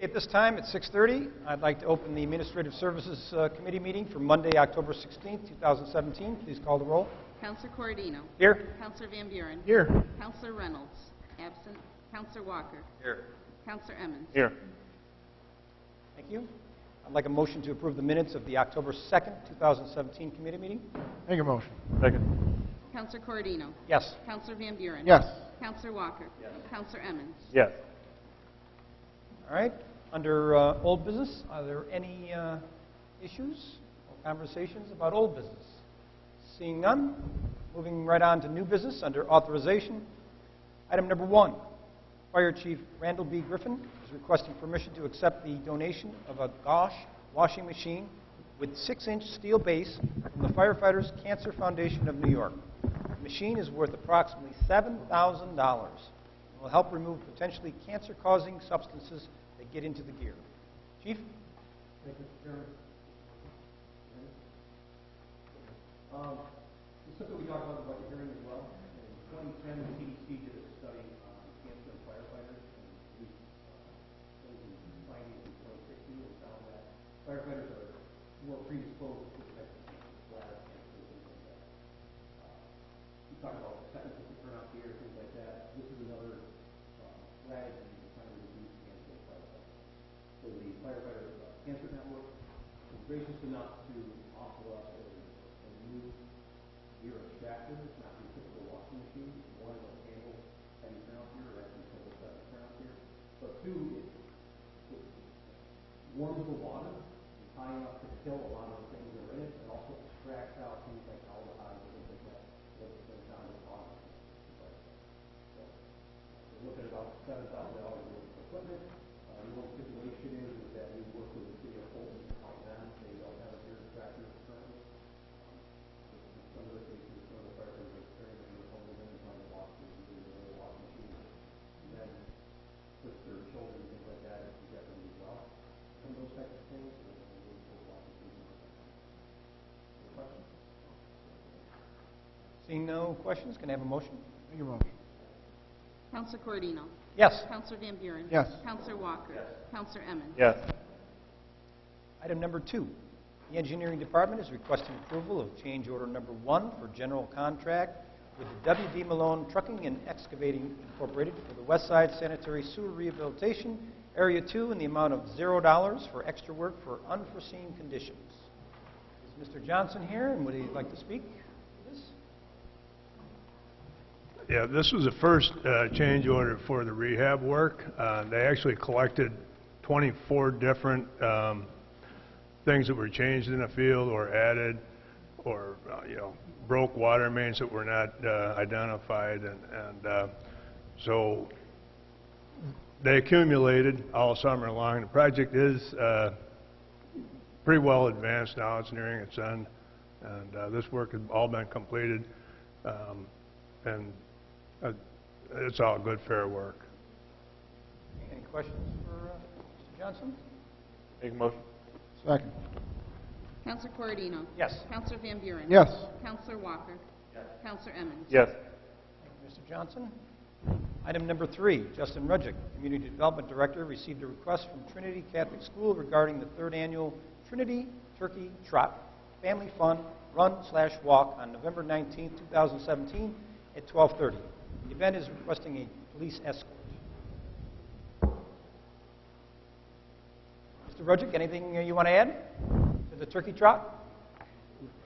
At this time, at 6:30, I'd like to open the Administrative Services Committee meeting for Monday, October 16th, 2017. Please call the roll. Counselor Corradino. Here. Counselor Van Buren. Here. Counselor Reynolds. Absent. Counselor Walker. Here. Counselor Emmons. Here. Thank you. I'd like a motion to approve the minutes of the October 2nd, 2017 committee meeting. Make a motion. Second. Counselor Corradino. Yes. Counselor Van Buren. Yes. Counselor Walker. Yes. Counselor Emmons. Yes. All right. Under old business, are there any issues or conversations about old business? Seeing none, moving right on to new business under authorization. Item number 1, Fire Chief Randall B. Griffin is requesting permission to accept the donation of a Gosh washing machine with 6-inch steel base from the Firefighters Cancer Foundation of New York. The machine is worth approximately $7,000 and will help remove potentially cancer-causing substances that get into the gear. Chief? Thank you, Mr. Chairman. This is something we talked about the budget hearing as well. In 2010, the CDC did a study on cancer in firefighters, and released findings in 2016 and found that firefighters are more predisposed to this type of cancer, bladder cancer, things like that. We talked about seconds to turn off the air, things like that. This is another strategy to try to reduce cancer in firefighters. So the Firefighter Cancer Network was gracious enough to offer us a new gear extractor. It's not your typical washing machine. One, it'll handle heavy turnout gear, or actually simple septic turnout gear. But two, it warms the water high enough to kill a lot of the things that are in it, and also extracts out things like aldehydes and things like that that are found in the water. So we're looking at about $7,000 worth of equipment. The only stipulation is that we work with the city of Fulton to find them. They don't have a gear extractor currently. In some of the cases, some of the firefighters are experiencing with home living on the wash machine. And then with their children and things like that, it's together as well. Some of those types of things. Any questions? Seeing no questions, can I have a motion? Make a motion. Counselor Corradino. Yes. Counselor Van Buren. Yes. Counselor Walker. Yes. Counselor Emmons. Yes. Item number 2, the Engineering Department is requesting approval of change order number 1 for general contract with the W.D. Malone Trucking and Excavating Incorporated for the West Side Sanitary Sewer Rehabilitation, Area 2, in the amount of $0 for extra work for unforeseen conditions. Is Mr. Johnson here, and would he like to speak to this? Yeah, this was the first change order for the rehab work. They actually collected 24 different things that were changed in the field or added, or broke water mains that were not identified, and so they accumulated all summer long. The project is pretty well advanced now. It's nearing its end, and this work has all been completed, and it's all good, fair work. Any questions for Mr. Johnson? Make a motion. Second. Counselor Corradino. Yes. Counselor Van Buren. Yes. Counselor Walker. Yes. Counselor Emmons. Yes. Thank you, Mr. Johnson. Item number 3, Justin Rudgick, Community Development Director, received a request from Trinity Catholic School regarding the 3rd annual Trinity Turkey Trot Family Fun Run/Walk on November 19, 2017 at 12:30. The event is requesting a police escort. Mr. Rudgick, anything you want to add to the turkey trot?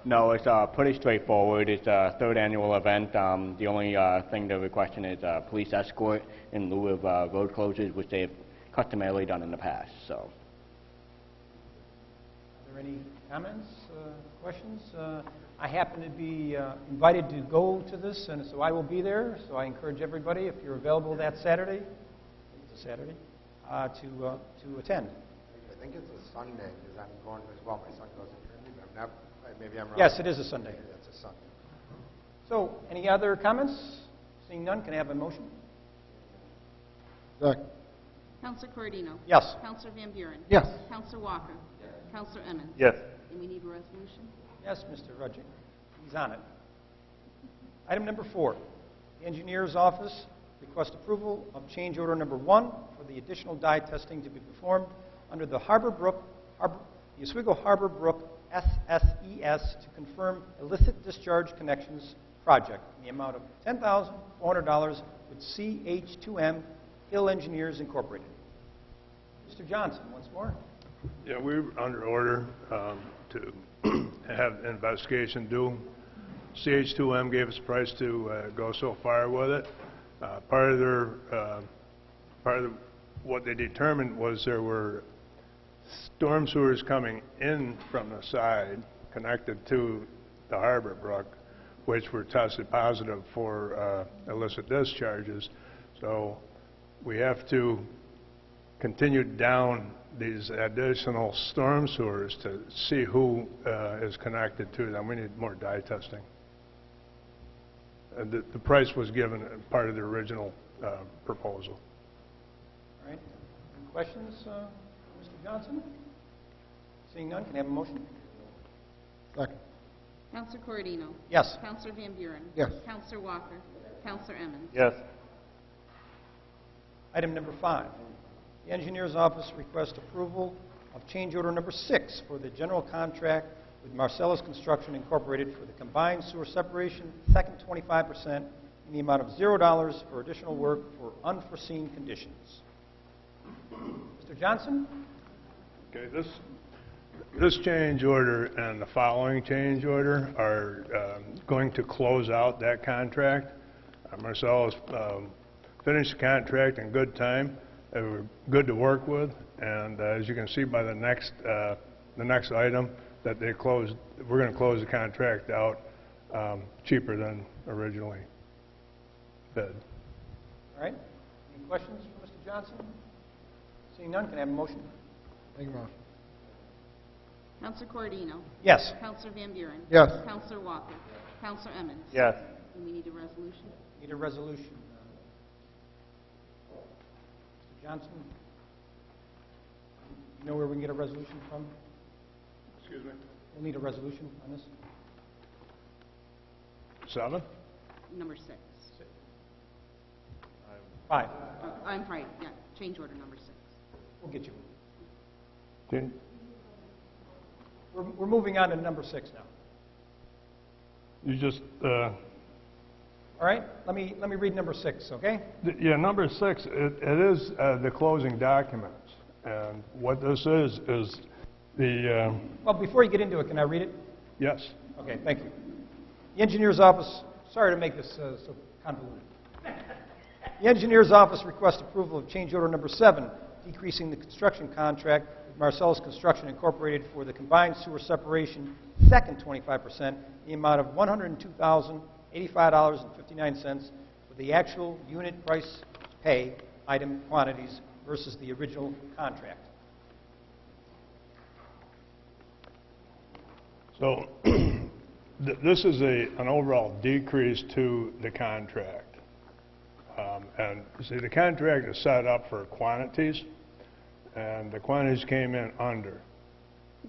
No, it's pretty straightforward. It's a 3rd annual event. The only thing they're requesting is a police escort in lieu of road closures, which they've customarily done in the past. So, Are there any comments, questions? I happen to be invited to go to this, and so I will be there. So I encourage everybody, if you're available that Saturday, it's a Saturday, to attend. I think it's a Sunday, because I'm going as well. My son goes to Trinity, but I'm not, maybe I'm wrong. Yes, it is a Sunday. Maybe that's a Sunday. So, any other comments? Seeing none, can I have a motion? Second. Counselor Corradino. Yes. Counselor Van Buren. Yes. Counselor Walker. Yes. Counselor Emmons. Yes. And we need a resolution. Yes, Mr. Rudgick. He's on it. Item number 4, the Engineer's Office request approval of change order number 1 for the additional dye testing to be performed under the the Oswego Harbor Brook SSES to confirm illicit discharge connections project in the amount of $10,400 with CH2M Hill Engineers Incorporated. Mr. Johnson, once more. Yeah, we're under order to have an investigation due. CH2M gave us a price to go so far with it. Part of what they determined was there were storm sewers coming in from the side connected to the Harbor Brook, which were tested positive for illicit discharges. So we have to continue down these additional storm sewers to see who is connected to them. We need more dye testing. The price was given as part of the original proposal. All right. Any questions, Mr. Johnson? Seeing none, can I have a motion? Second. Counselor Corradino. Yes. Counselor Van Buren. Yes. Counselor Walker. Counselor Emmons. Yes. Item number 5. The Engineer's Office requests approval of change order number 6 for the general contract with Marcellus Construction Incorporated for the combined sewer separation, second 25%, in the amount of $0 for additional work for unforeseen conditions. Mr. Johnson? Okay, this change order and the following change order are going to close out that contract. Marcellus finished the contract in good time. They were good to work with, and as you can see by the next item, that we're going to close the contract out cheaper than originally bid. All right. Any questions for Mr. Johnson? Seeing none, can I have a motion? Make a motion. Counselor Corradino. Yes. Counselor Van Buren. Yes. Counselor Walker. Counselor Emmons. Yes. Do we need a resolution? Need a resolution. Mr. Johnson, you know where we can get a resolution from? Excuse me? We'll need a resolution on this. 7? Number 6. 5. I'm sorry, yeah, change order number 6. We'll get you. Okay. We're moving on to number 6 now. You just, All right? Let me read number 6, okay? yeah, number 6, it is the closing documents. And what this is the, Well, before you get into it, can I read it? yes. Okay, thank you. The Engineer's Office, sorry to make this so convoluted. The Engineer's Office requests approval of change order number 7, decreasing the construction contract with Marcellus Construction Incorporated for the combined sewer separation, second 25%, in the amount of $102,085.59 for the actual unit price pay item quantities versus the original contract. So this is an overall decrease to the contract. And see, the contract is set up for quantities, and the quantities came in under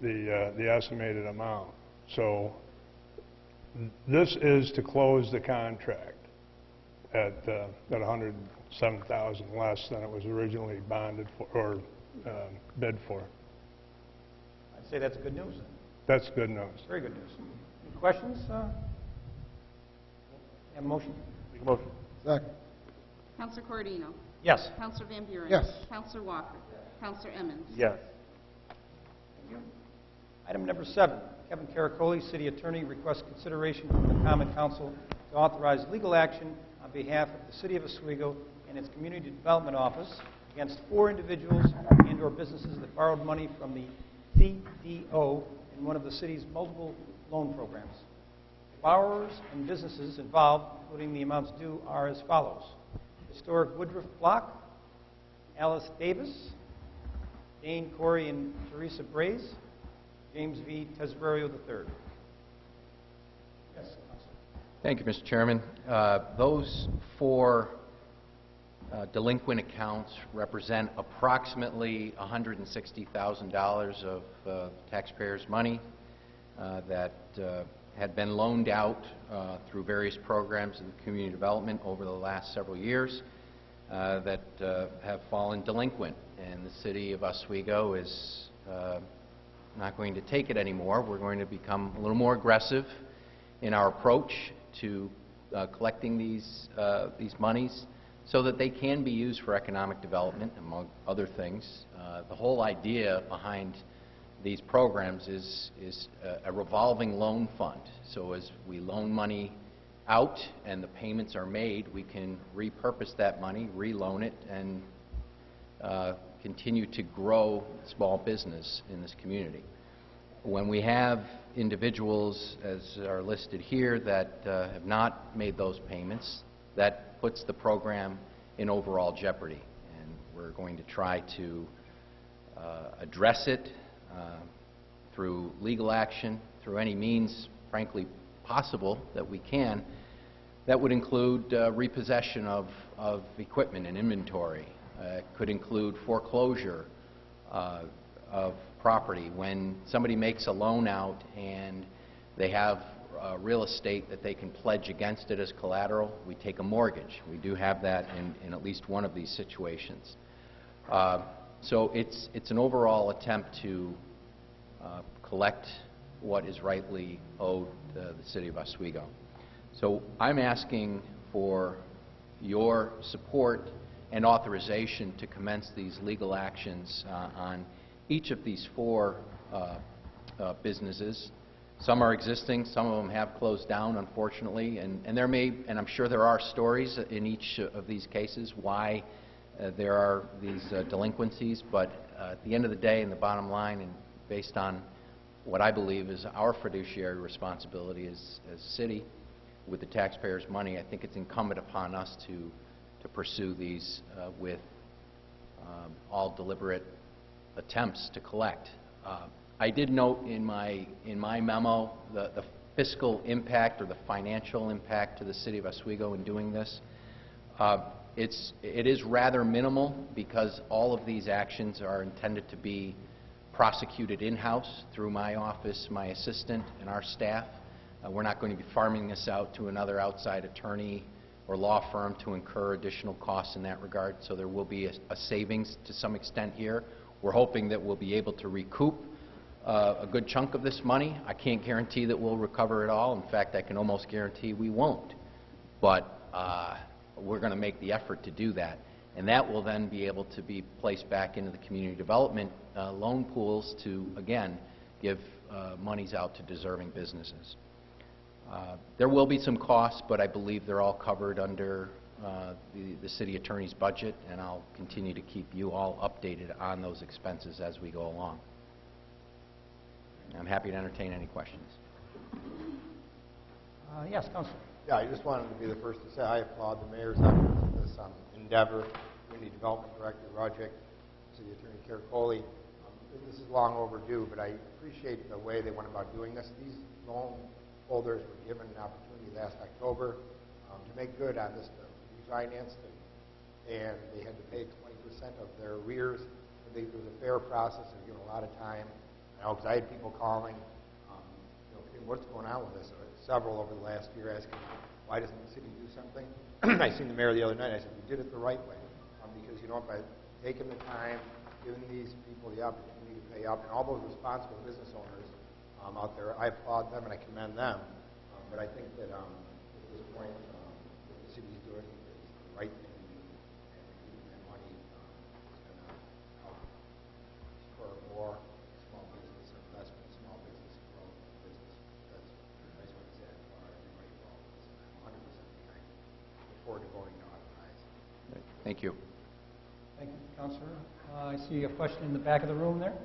the estimated amount. So this is to close the contract at $107,000 less than it was originally bonded for or bid for. I'd say that's good news. That's good news. Very good news. Any questions? Have a motion? Make a motion. Second. Counselor Corradino. Yes. Counselor Van Buren. Yes. Counselor Walker. Counselor Emmons. Yes. Thank you. Item number 7, Kevin Caracoli, City Attorney, requests consideration from the Common Council to authorize legal action on behalf of the City of Oswego and its Community Development Office against 4 individuals and/or businesses that borrowed money from the CDO in one of the city's multiple loan programs. Borrowers and businesses involved, including the amounts due, are as follows: Historic Woodruff Block, Alice Davis, Dane Corey and Teresa Braze, James V. Tesverio III. Yes, Councilor. Thank you, Mr. Chairman. Those 4 delinquent accounts represent approximately $160,000 of taxpayers' money that had been loaned out through various programs in community development over the last several years. that have fallen delinquent, and the city of Oswego is not going to take it anymore. We're going to become a little more aggressive in our approach to collecting these monies so that they can be used for economic development, among other things. The whole idea behind these programs is a revolving loan fund. So as we loan money out and the payments are made, we can repurpose that money, reloan it, and continue to grow small business in this community. When we have individuals, as are listed here, that have not made those payments, that puts the program in overall jeopardy. And we're going to try to address it through legal action, through any means, frankly, possible that we can. That would include repossession of equipment and inventory. It could include foreclosure of property. When somebody makes a loan out and they have real estate that they can pledge against it as collateral, we take a mortgage. We do have that in at least one of these situations. So it's an overall attempt to collect what is rightly owed the city of Oswego. So I'm asking for your support and authorization to commence these legal actions on each of these 4 businesses. Some are existing, some of them have closed down, unfortunately, and there may, and I'm sure there are stories in each of these cases why there are these delinquencies, but at the end of the day, and the bottom line, and based on what I believe is our fiduciary responsibility as a city with the taxpayers' money, I think it's incumbent upon us to pursue these with all deliberate attempts to collect. I did note in my memo the fiscal impact or the financial impact to the city of Oswego in doing this. It is rather minimal because all of these actions are intended to be prosecuted in-house through my office, my assistant, and our staff. We're not going to be farming this out to another outside attorney or law firm to incur additional costs in that regard, so there will be a savings to some extent here. We're hoping that we'll be able to recoup a good chunk of this money. I can't guarantee that we'll recover it all. In fact, I can almost guarantee we won't. But we're going to make the effort to do that. And that will then be able to be placed back into the community development loan pools to, again, give monies out to deserving businesses. There will be some costs, but I believe they're all covered under the city attorney's budget, and I'll continue to keep you all updated on those expenses as we go along. I'm happy to entertain any questions. Yes, Councilor. Yeah, I just wanted to be the first to say I applaud the mayor's efforts in this endeavor, Community Development Director Roderick, City Attorney Caracoli. This is long overdue, but I appreciate the way they went about doing this. These loan holders were given an opportunity last October to make good on this refinanced, and they had to pay 20% of their arrears. It was a fair process. They were given a lot of time. I know because I had people calling, what's going on with this? Several over the last year asking, why doesn't the city do something? I seen the mayor the other night. I said, we did it the right way. Because, by taking the time, giving these people the opportunity to pay up, and all those responsible business owners out there, I applaud them and I commend them. But I think that at this point, what the city is doing is the right thing to do. And keeping that money is going to help spur more small business investment, small business growth, business. I just want to say that for everybody involved. I'm 100% behind it. Look forward to voting to authorize. Thank you. Thank you, Councilor. I see a question in the back of the room there.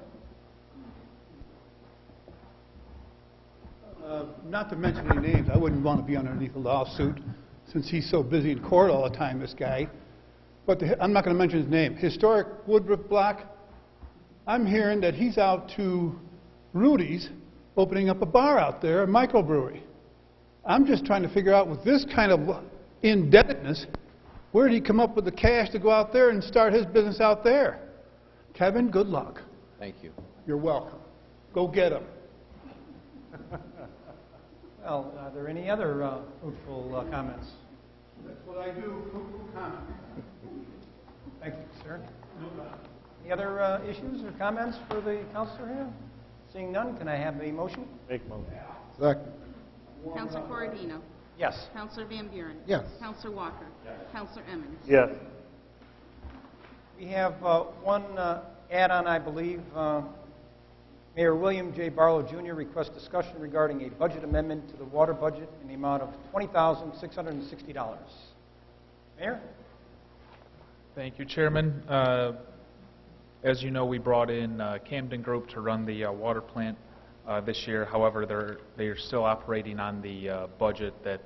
Not to mention any names, I wouldn't want to be underneath a lawsuit since he's so busy in court all the time, this guy. But I'm not going to mention his name. Historic Woodruff Block, I'm hearing that he's out to Rudy's opening up a bar out there, a microbrewery. I'm just trying to figure out with this kind of indebtedness, where did he come up with the cash to go out there and start his business out there? Kevin, good luck. Thank you. You're welcome. Go get him. Well, are there any other fruitful comments? That's what I do, fruitful comment. Thank you, sir. Any other issues or comments for the counselor here? Seeing none, can I have a motion? Make a motion. Second. Counselor Corradino. Yes. Counselor Van Buren. Yes. Counselor Walker. Counselor Emmons. Yes. We have one add-on, I believe. Mayor William J. Barlow, Jr. requests discussion regarding a budget amendment to the water budget in the amount of $20,660. Mayor? Thank you, Chairman. As you know, we brought in Camden Group to run the water plant this year. However, they're still operating on the budget that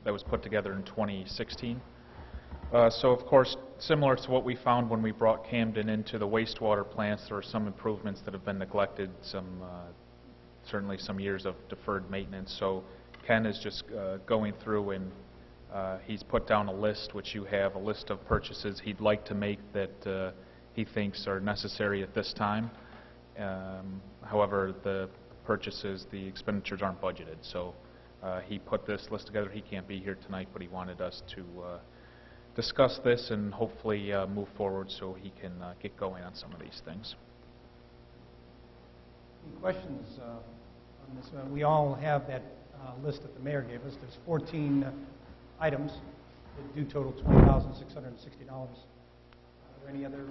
that was put together in 2016. So, of course, similar to what we found when we brought Camden into the wastewater plants, there are some improvements that have been neglected, certainly some years of deferred maintenance. So Ken is just going through and he's put down a list, which you have, a list of purchases he'd like to make that he thinks are necessary at this time. However, the purchases, the expenditures aren't budgeted. So he put this list together. He can't be here tonight, but he wanted us to discuss this and hopefully move forward so he can get going on some of these things. Any questions on this? We all have that list that the mayor gave us. There's 14 items that do total $20,660. Are there any other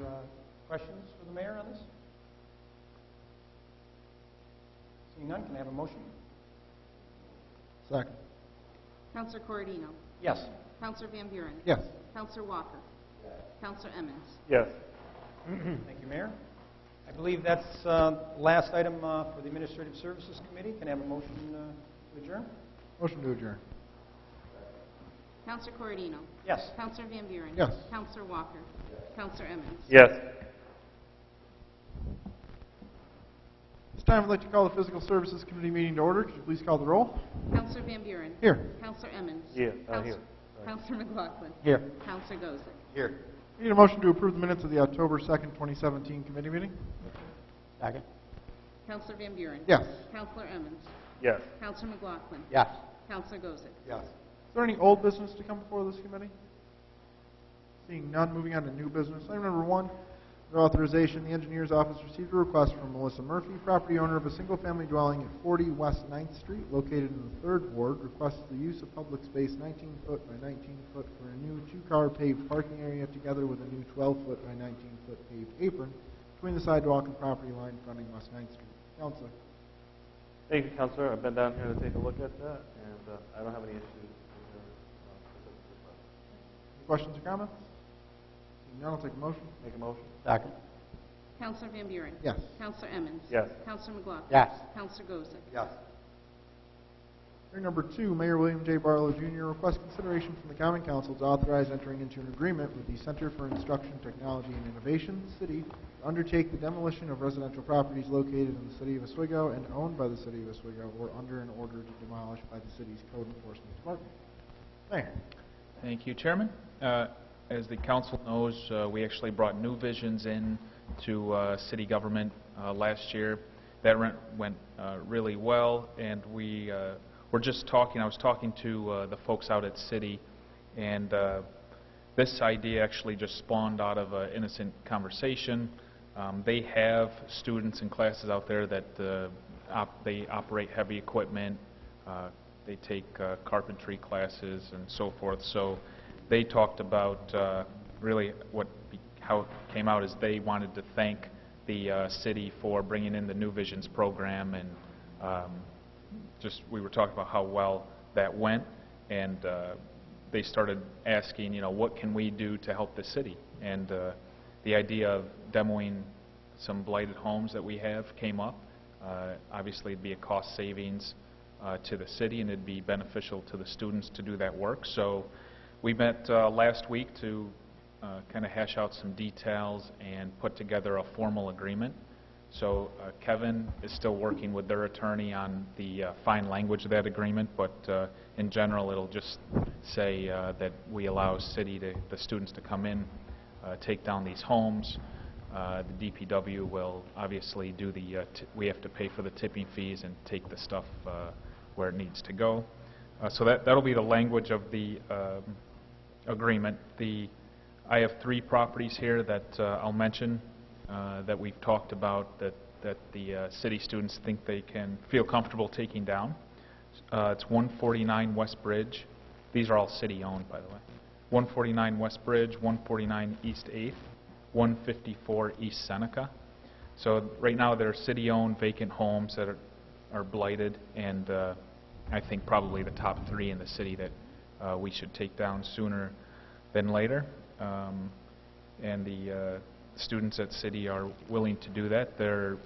questions for the mayor on this? Seeing none, can I have a motion? Second. Counselor Corradino. Yes. Counselor Van Buren. Yes. Counselor Walker. Counselor Emmons. Yes. Thank you, Mayor. I believe that's the last item for the Administrative Services Committee. Can I have a motion to adjourn? Motion to adjourn. Counselor Corradino. Yes. Counselor Van Buren. Yes. Counselor Walker. Counselor Emmons. Yes. This time I'd like to call the Physical Services Committee meeting to order. Could you please call the roll? Counselor Van Buren. Here. Counselor Emmons. Here. Counselor, Counselor McLaughlin. Here. Counselor Gozick. Here. We need a motion to approve the minutes of the October 2nd, 2017 committee meeting. Second. Counselor Van Buren. Yes. Counselor Emmons. Yes. Counselor McLaughlin. Yes. Counselor Gozick. Yes. Is there any old business to come before this committee? Seeing none, moving on to new business. Item number 1, authorization. The engineer's office received a request from Melissa Murphy, property owner of a single-family dwelling at 40 West 9th Street, located in the 3rd Ward, requests the use of public space 19-foot by 19-foot for a new 2-car paved parking area together with a new 12-foot by 19-foot paved apron between the sidewalk and property line fronting West 9th Street. Counselor. Thank you, Counselor. I've been down here to take a look at that, and I don't have any issues with your specific request. Any questions or comments? Seeing none, I'll take a motion. Make a motion. Second. Counselor Van Buren. Yes. Counselor Emmons. Yes. Counselor McLaughlin. Yes. Counselor Gozick. Yes. Item number 2, Mayor William J. Barlow, Jr. requests consideration from the Common Council to authorize entering into an agreement with the Center for Instruction, Technology, and Innovation, City, to undertake the demolition of residential properties located in the City of Oswego and owned by the City of Oswego or under an order to demolish by the City's Code Enforcement Department. Mayor. Thank you, Chairman. As the council knows, we actually brought New Visions in to city government last year. That went really well, and we were just talking. I was talking to the folks out at City, and this idea actually just spawned out of an innocent conversation. They have students and classes out there that they operate heavy equipment. They take carpentry classes and so forth. So they talked about really how it came out is they wanted to thank the city for bringing in the New Visions program, and we were talking about how well that went, and they started asking, what can we do to help the city? And the idea of demoing some blighted homes that we have came up. Obviously, it'd be a cost savings to the city, and it'd be beneficial to the students to do that work. So we met last week to kind of hash out some details and put together a formal agreement. So Kevin is still working with their attorney on the fine language of that agreement, but in general it'll just say that we allow the students to come in, take down these homes. The DPW will obviously do we have to pay for the tipping fees and take the stuff where it needs to go. So that'll be the language of the agreement. The I have 3 properties here that I'll mention that we've talked about that the city students think they can feel comfortable taking down. It's 149 West Bridge. These are all city-owned, by the way. 149 West Bridge, 149 East 8th, 154 East Seneca. So right now they're city-owned vacant homes that are blighted, and I think probably the top 3 in the city that we should take down sooner than later. And the students at City are willing to do that. They're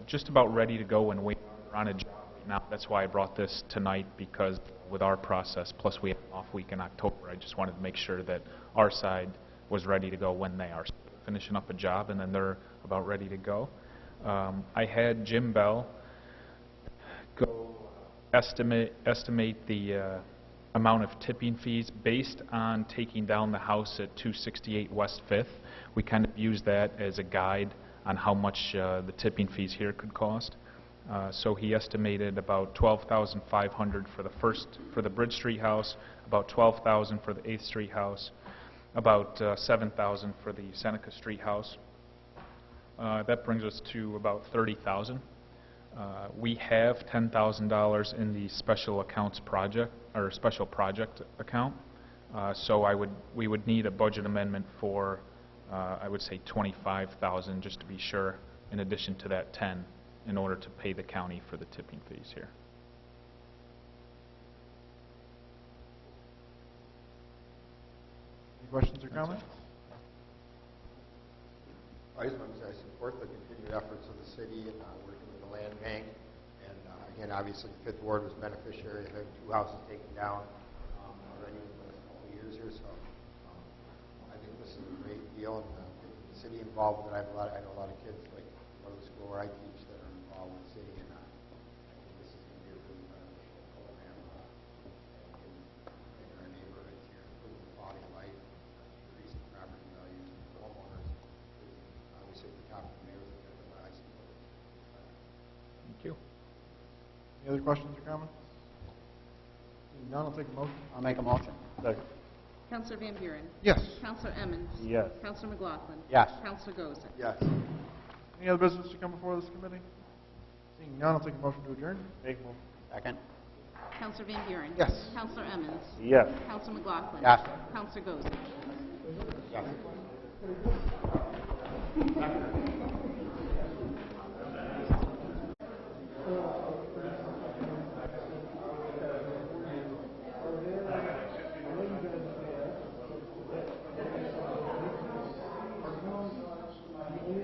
just about ready to go and wait on a job right now. That's why I brought this tonight, because with our process, plus we have an off week in October, I just wanted to make sure that our side was ready to go when they are finishing up a job, and then they're about ready to go. I had Jim Bell go estimate the amount of tipping fees based on taking down the house at 268 West 5th. We kind of used that as a guide on how much the tipping fees here could cost. So he estimated about $12,500 for the Bridge Street house, about $12,000 for the 8th Street house, about $7,000 for the Seneca Street house. That brings us to about $30,000. We have $10,000 in the special accounts project, or special project account. So we would need a budget amendment for, I would say, $25,000 just to be sure, in addition to that 10, in order to pay the county for the tipping fees here. Any questions or comments? I just want to say I support the continued efforts of the city and working with the land bank. And again, obviously, the 5th Ward was beneficiary of having 2 houses taken down already in the last couple of years here. So I think this is a great deal, and the city involved with it. I know a lot of kids like go to the school where I teach that are involved with the city, and I think this is going to be a really beneficial program in our neighborhoods here, improving the quality of life, increasing property values for homeowners. Obviously, at the top of the mayor's agenda, but I support it. Thank you. Any other questions or comments? Seeing none, I'll take a motion. I'll make a motion. Second. Counselor Van Buren. Yes. Counselor Emmons. Yes. Counselor McLaughlin. Yes. Counselor Goza. Yes. Any other business to come before this committee? Seeing none, I'll take a motion to adjourn. Make a motion. Second. Counselor Van Buren. Yes. Counselor Emmons. Yes. Counselor McLaughlin. Yes. Counselor Goza. Yes.